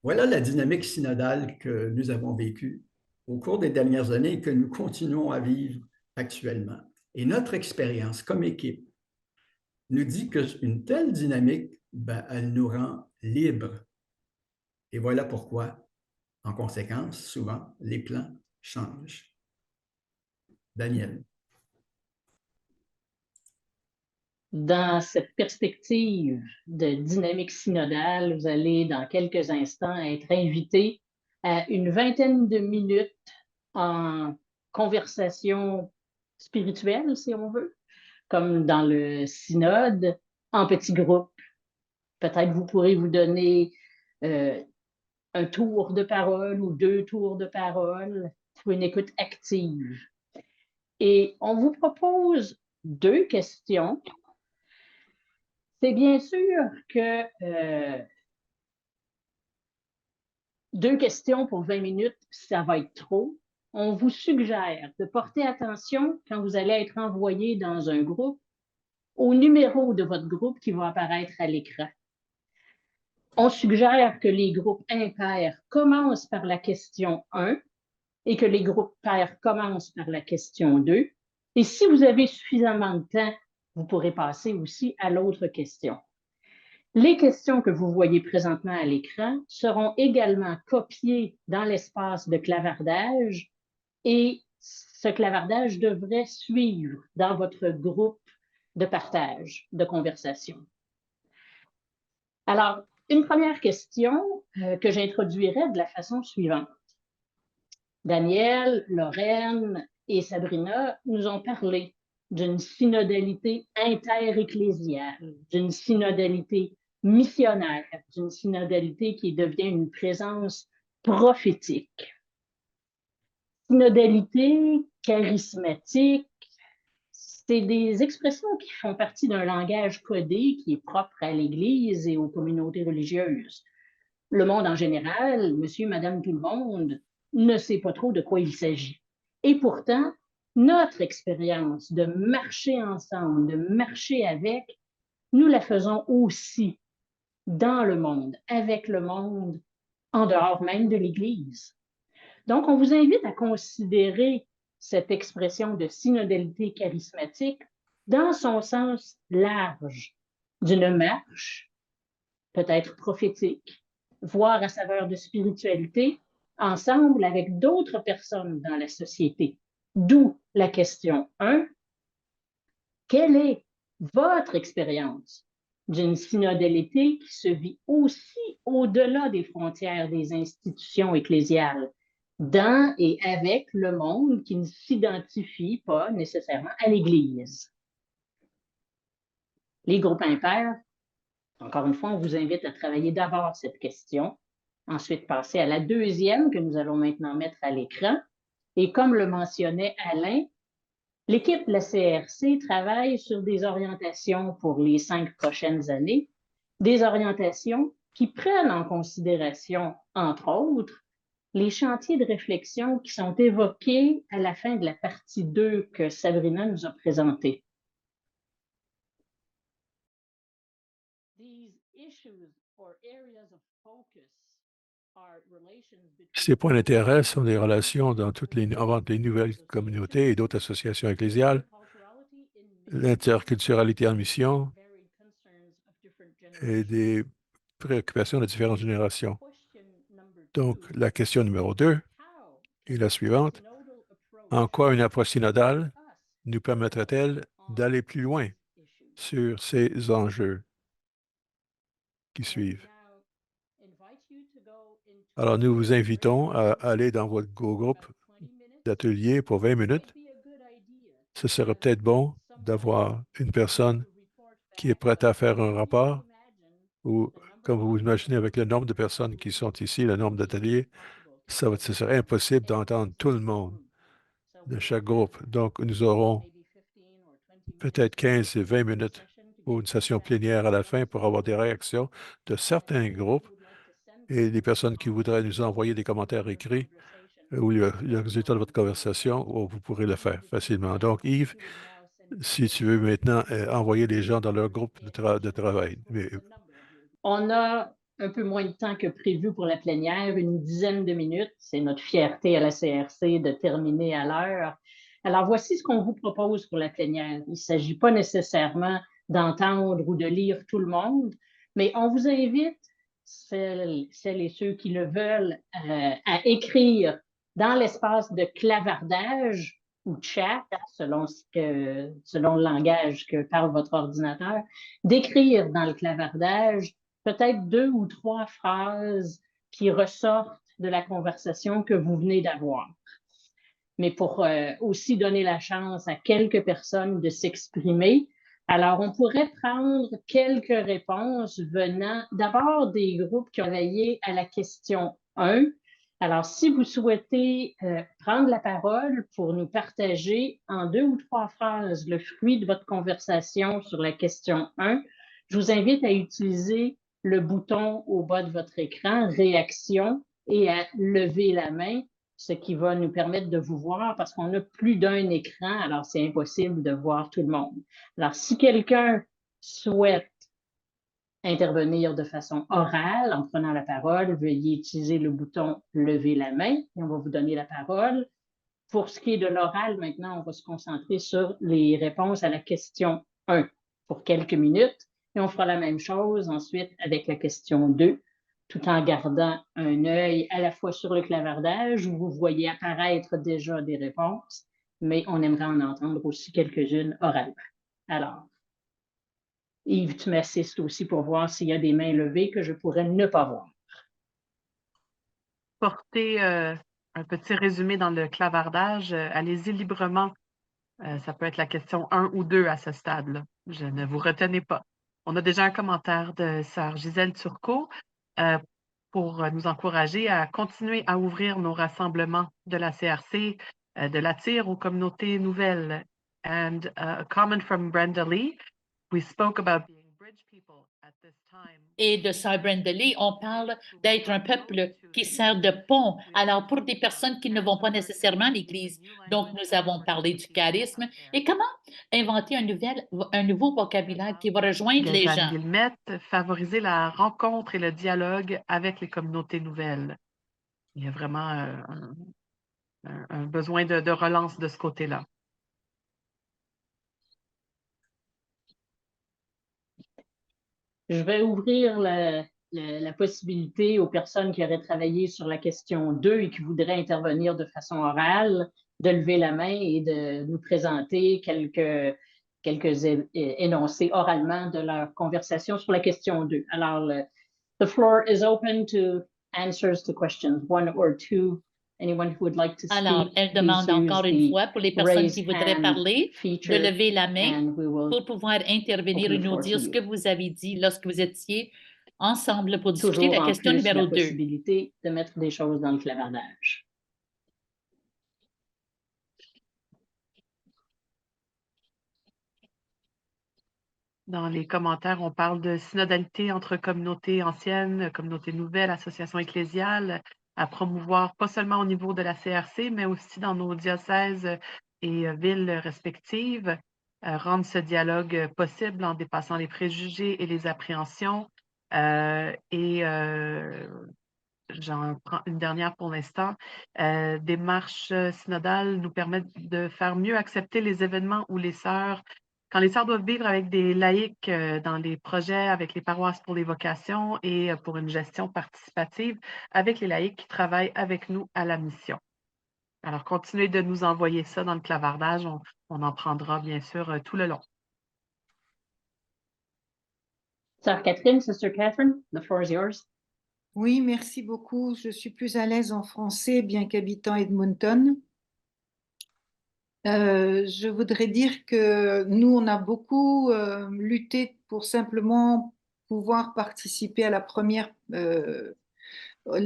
Voilà la dynamique synodale que nous avons vécue au cours des dernières années et que nous continuons à vivre actuellement. Et notre expérience comme équipe nous dit qu'une telle dynamique, elle nous rend libres. Et voilà pourquoi, en conséquence, souvent, les plans changent. Daniel. Dans cette perspective de dynamique synodale, vous allez, dans quelques instants, être invité à une vingtaine de minutes en conversation spirituelle, si on veut, comme dans le synode, en petits groupes. Peut-être vous pourrez vous donner un tour de parole ou 2 tours de parole pour une écoute active. Et on vous propose 2 questions. C'est bien sûr que 2 questions pour 20 minutes, ça va être trop. On vous suggère de porter attention quand vous allez être envoyé dans un groupe au numéro de votre groupe qui va apparaître à l'écran. On suggère que les groupes impairs commencent par la question 1 et que les groupes pairs commencent par la question 2. Et si vous avez suffisamment de temps, vous pourrez passer aussi à l'autre question. Les questions que vous voyez présentement à l'écran seront également copiées dans l'espace de clavardage et ce clavardage devrait suivre dans votre groupe de partage, de conversation. Alors, une première question que j'introduirais de la façon suivante. Daniel, Lorraine et Sabrina nous ont parlé d'une synodalité inter-ecclésiale, d'une synodalité missionnaire, d'une synodalité qui devient une présence prophétique. Synodalité, charismatique, c'est des expressions qui font partie d'un langage codé qui est propre à l'Église et aux communautés religieuses. Le monde en général, monsieur, madame, tout le monde, ne sait pas trop de quoi il s'agit. Et pourtant, notre expérience de marcher ensemble, de marcher avec, nous la faisons aussi dans le monde, avec le monde, en dehors même de l'Église. Donc, on vous invite à considérer cette expression de synodalité charismatique dans son sens large d'une marche, peut-être prophétique, voire à saveur de spiritualité, ensemble avec d'autres personnes dans la société. D'où la question 1. Quelle est votre expérience d'une synodalité qui se vit aussi au-delà des frontières des institutions ecclésiales, dans et avec le monde qui ne s'identifie pas nécessairement à l'Église? Les groupes impairs, encore une fois, on vous invite à travailler d'abord cette question, ensuite passer à la deuxième que nous allons maintenant mettre à l'écran. Et comme le mentionnait Alain, l'équipe de la CRC travaille sur des orientations pour les 5 prochaines années, des orientations qui prennent en considération, entre autres, les chantiers de réflexion qui sont évoqués à la fin de la partie 2 que Sabrina nous a présentée. Ces points d'intérêt sont des relations entre les nouvelles communautés et d'autres associations ecclésiales, l'interculturalité en mission et des préoccupations de différentes générations. Donc, la question numéro 2 est la suivante. En quoi une approche synodale nous permettrait-elle d'aller plus loin sur ces enjeux qui suivent? Alors, nous vous invitons à aller dans votre groupe d'atelier pour 20 minutes. Ce serait peut-être bon d'avoir une personne qui est prête à faire un rapport ou, comme vous imaginez, avec le nombre de personnes qui sont ici, le nombre d'ateliers, ce serait impossible d'entendre tout le monde de chaque groupe. Donc, nous aurons peut-être 15 et 20 minutes pour une session plénière à la fin pour avoir des réactions de certains groupes et les personnes qui voudraient nous envoyer des commentaires écrits ou le résultat de votre conversation, vous pourrez le faire facilement. Donc, Yves, si tu veux maintenant envoyer les gens dans leur groupe de travail. On a un peu moins de temps que prévu pour la plénière, une dizaine de minutes. C'est notre fierté à la CRC de terminer à l'heure. Alors, voici ce qu'on vous propose pour la plénière. Il ne s'agit pas nécessairement d'entendre ou de lire tout le monde, mais on vous invite, celles et ceux qui le veulent, à écrire dans l'espace de clavardage ou chat, selon le langage que parle votre ordinateur, d'écrire dans le clavardage peut-être 2 ou 3 phrases qui ressortent de la conversation que vous venez d'avoir. Mais pour aussi donner la chance à quelques personnes de s'exprimer, alors on pourrait prendre quelques réponses venant d'abord des groupes qui ont travaillé à la question 1. Alors, si vous souhaitez prendre la parole pour nous partager en 2 ou 3 phrases le fruit de votre conversation sur la question 1, je vous invite à utiliser le bouton au bas de votre écran, réaction, et à lever la main, ce qui va nous permettre de vous voir parce qu'on a plus d'un écran, alors c'est impossible de voir tout le monde. Alors, si quelqu'un souhaite intervenir de façon orale en prenant la parole, veuillez utiliser le bouton « Lever la main » et on va vous donner la parole. Pour ce qui est de l'oral, maintenant, on va se concentrer sur les réponses à la question 1 pour quelques minutes et on fera la même chose ensuite avec la question 2, tout en gardant un œil à la fois sur le clavardage où vous voyez apparaître déjà des réponses, mais on aimerait en entendre aussi quelques-unes oralement. Alors, Yves, tu m'assistes aussi pour voir s'il y a des mains levées que je pourrais ne pas voir. Portez un petit résumé dans le clavardage. Allez-y librement. Ça peut être la question 1 ou 2 à ce stade-là. Je ne vous retenez pas. On a déjà un commentaire de sœur Gisèle Turcot pour nous encourager à continuer à ouvrir nos rassemblements de la CRC, de l'ATIR aux communautés nouvelles. And a comment from Brenda Lee. We spoke about being bridge people at this time. Et de sœur Brenda Lee, on parle d'être un peuple qui sert de pont. Alors, pour des personnes qui ne vont pas nécessairement à l'Église. Donc, nous avons parlé du charisme et comment inventer un nouveau vocabulaire qui va rejoindre les gens. Guillemette, favoriser la rencontre et le dialogue avec les communautés nouvelles. Il y a vraiment un besoin de relance de ce côté-là. Je vais ouvrir la possibilité aux personnes qui auraient travaillé sur la question 2 et qui voudraient intervenir de façon orale de lever la main et de nous présenter quelques énoncés oralement de leur conversation sur la question 2. Alors, the floor is open to answers to questions 1 or 2. Anyone who would like to speak, Alors, elle demande encore une fois pour les personnes qui voudraient parler de lever la main pour pouvoir intervenir et nous dire ce que vous avez dit lorsque vous étiez ensemble pour discuter de la question numéro 2. Possibilité de mettre des choses dans le clavardage. Dans les commentaires, on parle de synodalité entre communautés anciennes, communautés nouvelles, associations ecclésiales, à promouvoir pas seulement au niveau de la CRC, mais aussi dans nos diocèses et villes respectives, rendre ce dialogue possible en dépassant les préjugés et les appréhensions. J'en prends une dernière pour l'instant. Des marches synodales nous permettent de faire mieux accepter les événements où quand les sœurs doivent vivre avec des laïcs dans les projets, avec les paroisses pour les vocations et pour une gestion participative, avec les laïcs qui travaillent avec nous à la mission. Alors, continuez de nous envoyer ça dans le clavardage. On en prendra bien sûr tout le long. Sœur Catherine, Sister Catherine, the floor is yours. Oui, merci beaucoup. Je suis plus à l'aise en français, bien qu'habitant Edmonton. Je voudrais dire que nous, on a beaucoup lutté pour simplement pouvoir participer à les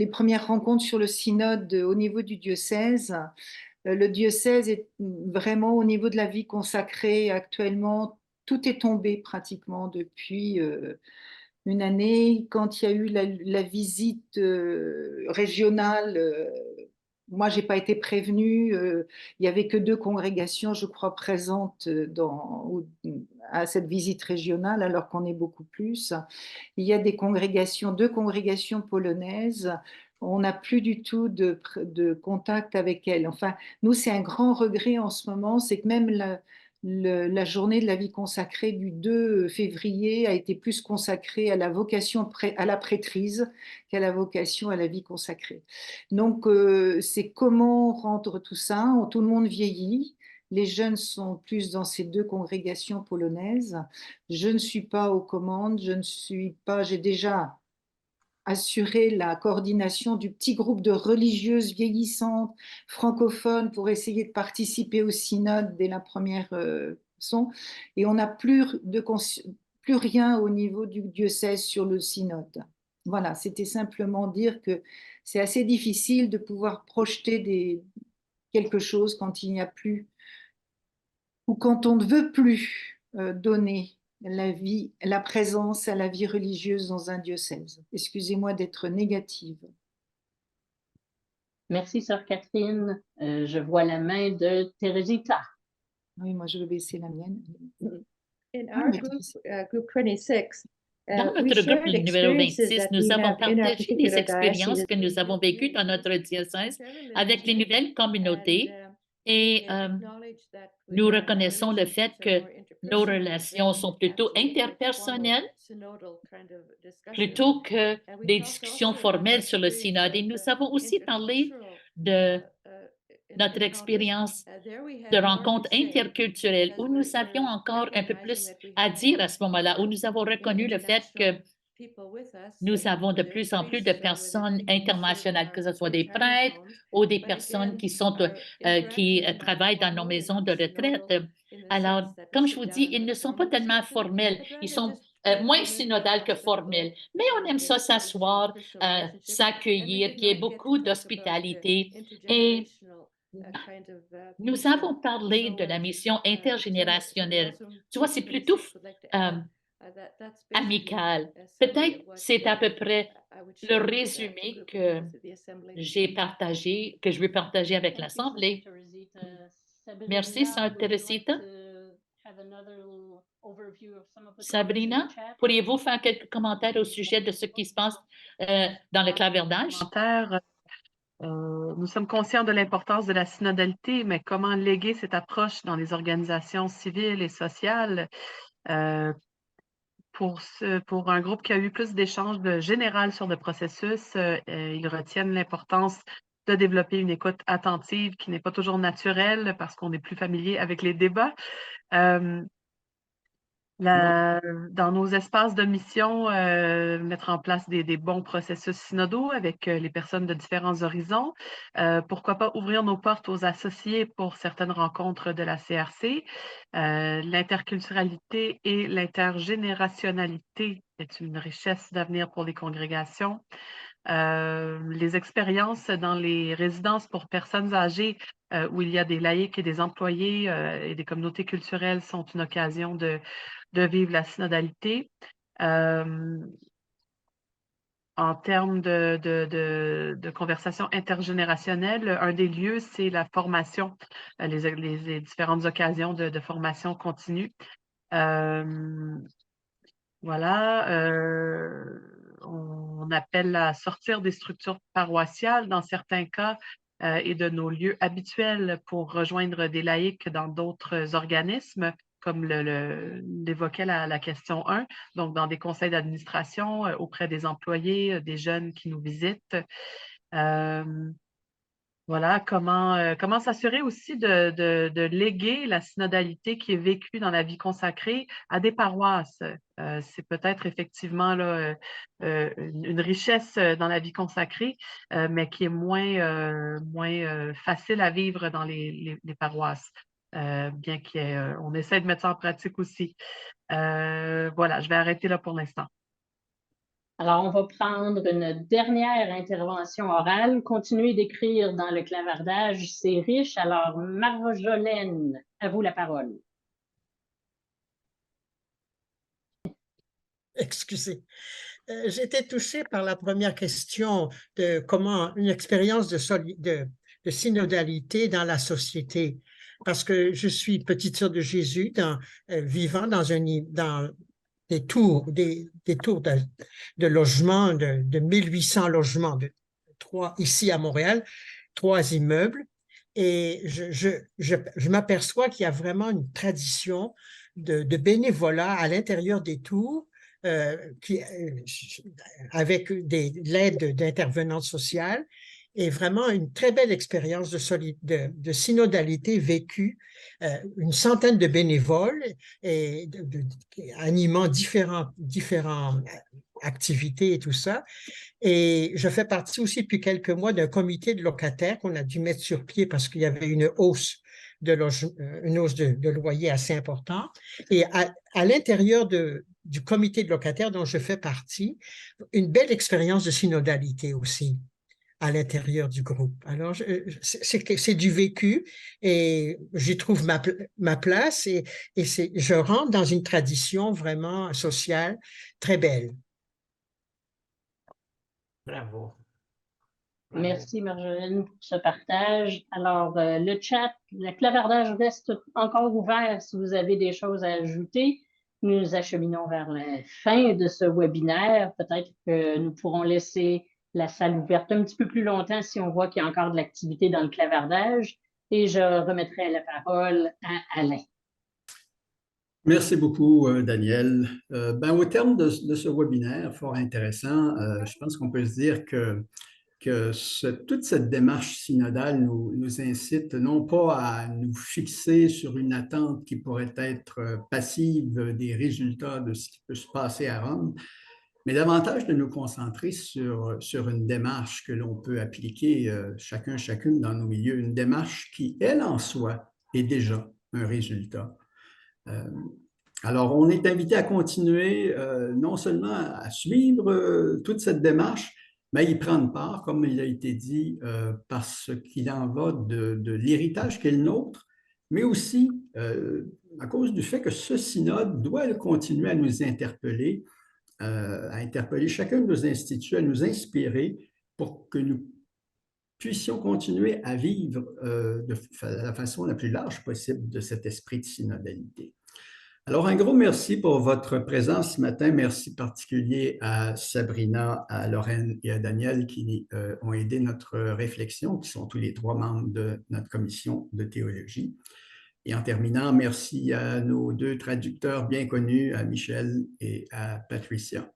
premières rencontres sur le synode au niveau du diocèse. Le diocèse est vraiment au niveau de la vie consacrée actuellement. Tout est tombé pratiquement depuis une année. Quand il y a eu la visite régionale, moi, je n'ai pas été prévenue. Il n'y avait que 2 congrégations, je crois, présentes à cette visite régionale, alors qu'on est beaucoup plus. Il y a 2 congrégations polonaises. On n'a plus du tout de contact avec elles. Enfin, nous, c'est un grand regret en ce moment, c'est que même la journée de la vie consacrée du 2 février a été plus consacrée à la vocation à la prêtrise qu'à la vocation à la vie consacrée. Donc, c'est comment rendre tout ça. Tout le monde vieillit. Les jeunes sont plus dans ces 2 congrégations polonaises. Je ne suis pas aux commandes. J'ai déjà assurer la coordination du petit groupe de religieuses vieillissantes francophones pour essayer de participer au synode dès la première leçon. Et on n'a plus rien au niveau du diocèse sur le synode. Voilà, c'était simplement dire que c'est assez difficile de pouvoir projeter quelque chose quand il n'y a plus ou quand on ne veut plus donner la présence à la vie religieuse dans un diocèse. Excusez-moi d'être négative. Merci, Sœur Catherine. Je vois la main de Teresita. Oui, moi je vais baisser la mienne. In our group 26, Dans notre groupe numéro 26, nous avons partagé des expériences que nous avons vécues dans notre diocèse avec les nouvelles communautés et nous reconnaissons le fait que nos relations sont plutôt interpersonnelles plutôt que des discussions formelles sur le synode. Et nous avons aussi parlé de notre expérience de rencontres interculturelles où nous avions encore un peu plus à dire à ce moment-là, où nous avons reconnu le fait que nous avons de plus en plus de personnes internationales, que ce soit des prêtres ou des personnes qui travaillent dans nos maisons de retraite. Alors, comme je vous dis, ils ne sont pas tellement formels. Ils sont moins synodales que formels. Mais on aime ça s'asseoir, s'accueillir, qu'il y ait beaucoup d'hospitalité. Et nous avons parlé de la mission intergénérationnelle. Tu vois, c'est plutôt amical. Peut-être c'est à peu près le résumé que j'ai partagé, que je veux partager avec l'Assemblée. Merci, Sœur Teresita. Sabrina, pourriez-vous faire quelques commentaires au sujet de ce qui se passe dans le clavardage? Nous sommes conscients de l'importance de la synodalité, mais comment léguer cette approche dans les organisations civiles et sociales pour un groupe qui a eu plus d'échanges général sur le processus, ils retiennent l'importance de développer une écoute attentive qui n'est pas toujours naturelle parce qu'on est plus familier avec les débats. Dans nos espaces de mission, mettre en place des bons processus synodaux avec les personnes de différents horizons. Pourquoi pas ouvrir nos portes aux associés pour certaines rencontres de la CRC. L'interculturalité et l'intergénérationnalité est une richesse d'avenir pour les congrégations. Les expériences dans les résidences pour personnes âgées où il y a des laïcs et des employés et des communautés culturelles sont une occasion de vivre la synodalité. En termes de conversation intergénérationnelle, un des lieux, c'est la formation, les différentes occasions de formation continue. Voilà, on appelle à sortir des structures paroissiales dans certains cas et de nos lieux habituels pour rejoindre des laïcs dans d'autres organismes, comme l'évoquait la question 1, donc dans des conseils d'administration, auprès des employés, des jeunes qui nous visitent. Voilà, comment s'assurer aussi de léguer la synodalité qui est vécue dans la vie consacrée à des paroisses. C'est peut-être effectivement là, une richesse dans la vie consacrée, mais qui est moins facile à vivre dans les paroisses, bien qu'on essaie de mettre ça en pratique aussi. Voilà, je vais arrêter là pour l'instant. Alors, on va prendre une dernière intervention orale. Continuez d'écrire dans le clavardage, c'est riche. Alors, Marjolaine, à vous la parole. Excusez. J'ai été touchée par la première question de comment une expérience de synodalité dans la société. Parce que je suis petite sœur de Jésus, vivant dans des tours de logements, de 1800 logements, ici à Montréal, 3 immeubles. Et je m'aperçois qu'il y a vraiment une tradition de bénévolat à l'intérieur des tours, avec l'aide d'intervenants sociaux, et vraiment une très belle expérience de synodalité vécue, une centaine de bénévoles et animant différentes activités et tout ça. Et je fais partie aussi depuis quelques mois d'un comité de locataires qu'on a dû mettre sur pied parce qu'il y avait une hausse de loyer assez importante. Et à l'intérieur du comité de locataires dont je fais partie, une belle expérience de synodalité aussi à l'intérieur du groupe. Alors, c'est du vécu et j'y trouve ma place et je rentre dans une tradition vraiment sociale très belle. Bravo. Merci, Marjolaine, pour ce partage. Alors, le chat, le clavardage reste encore ouvert si vous avez des choses à ajouter. Nous acheminons vers la fin de ce webinaire. Peut-être que nous pourrons laisser la salle ouverte un petit peu plus longtemps si on voit qu'il y a encore de l'activité dans le clavardage. Et je remettrai la parole à Alain. Merci beaucoup, Daniel. Au terme de ce webinaire fort intéressant, je pense qu'on peut se dire que toute cette démarche synodale nous incite non pas à nous fixer sur une attente qui pourrait être passive des résultats de ce qui peut se passer à Rome, mais davantage de nous concentrer sur une démarche que l'on peut appliquer chacune dans nos milieux, une démarche qui, elle en soi, est déjà un résultat. Alors, on est invité à continuer non seulement à suivre toute cette démarche, mais à y prendre part, comme il a été dit, parce qu'il en va de l'héritage qu'est le nôtre, mais aussi à cause du fait que ce synode doit continuer à nous interpeller, à interpeller chacun de nos instituts, à nous inspirer pour que nous puissions continuer à vivre de la façon la plus large possible de cet esprit de synodalité. Alors, un gros merci pour votre présence ce matin. Merci particulier à Sabrina, à Lorraine et à Daniel qui ont aidé notre réflexion, qui sont tous les 3 membres de notre commission de théologie. Et en terminant, merci à nos deux traducteurs bien connus, à Michel et à Patricia.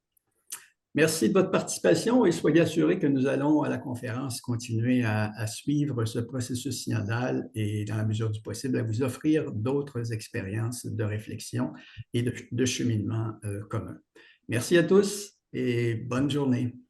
Merci de votre participation et soyez assurés que nous allons à la conférence continuer à suivre ce processus synodal et, dans la mesure du possible, à vous offrir d'autres expériences de réflexion et de cheminement commun. Merci à tous et bonne journée.